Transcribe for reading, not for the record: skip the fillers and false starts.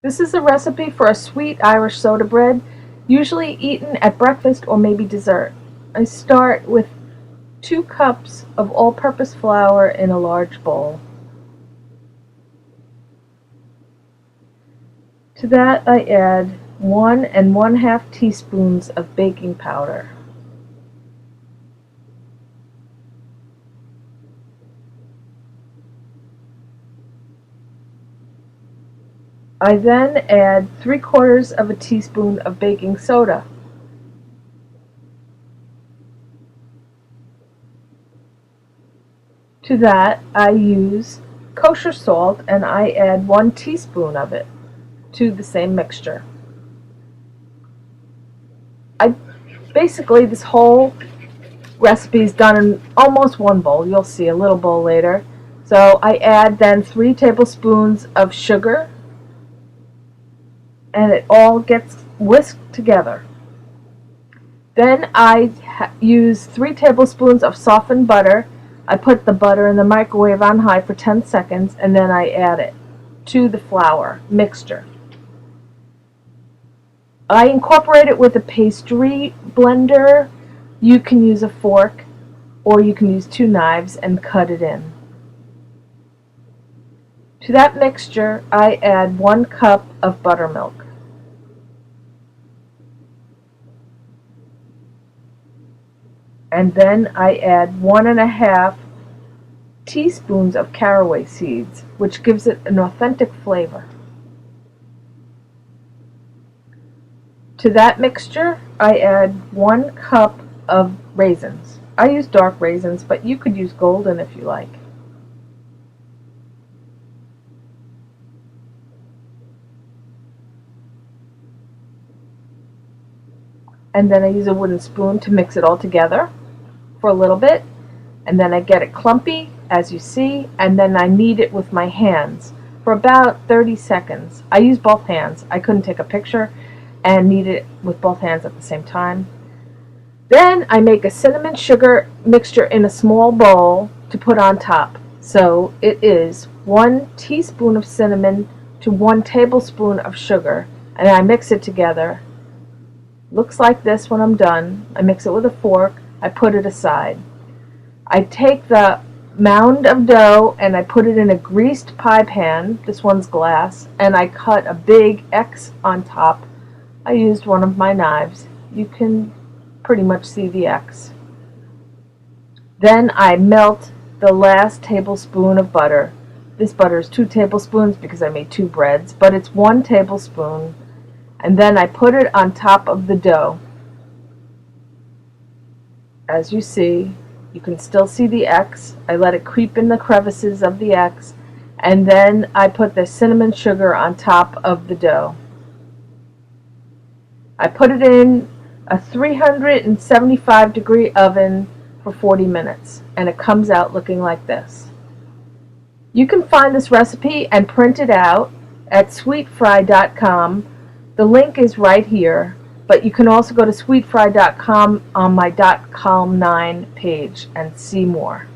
This is a recipe for a sweet Irish soda bread, usually eaten at breakfast or maybe dessert. I start with 2 cups of all-purpose flour in a large bowl. To that I add 1 1/2 teaspoons of baking powder. I then add 3/4 of a teaspoon of baking soda. To that I use kosher salt and I add 1 teaspoon of it to the same mixture. Basically this whole recipe is done in almost one bowl. You'll see a little bowl later. So I add then 3 tablespoons of sugar, and it all gets whisked together. Then I use 3 tablespoons of softened butter. I put the butter in the microwave on high for 10 seconds, and then I add it to the flour mixture. I incorporate it with a pastry blender. You can use a fork or you can use 2 knives and cut it in. To that mixture I add 1 cup of buttermilk. And then I add 1 1/2 teaspoons of caraway seeds, which gives it an authentic flavor. To that mixture, I add 1 cup of raisins. I use dark raisins, but you could use golden if you like. And then I use a wooden spoon to mix it all together for a little bit, and then I get it clumpy, as you see, and then I knead it with my hands for about 30 seconds. I use both hands. I couldn't take a picture and knead it with both hands at the same time. Then I make a cinnamon sugar mixture in a small bowl to put on top. So it is 1 teaspoon of cinnamon to 1 tablespoon of sugar, and I mix it together. Looks like this when I'm done. I mix it with a fork. I put it aside. I take the mound of dough and I put it in a greased pie pan. This one's glass, and I cut a big X on top. I used one of my knives. You can pretty much see the X. Then I melt the last tablespoon of butter. This butter is 2 tablespoons because I made 2 breads, but it's 1 tablespoon. And then I put it on top of the dough. As you see, you can still see the X. I let it creep in the crevices of the X, and then I put the cinnamon sugar on top of the dough. I put it in a 375-degree oven for 40 minutes, and it comes out looking like this. You can find this recipe and print it out at sweetfry.com. The link is right here, but you can also go to sweetfry.com on my .com9 page and see more.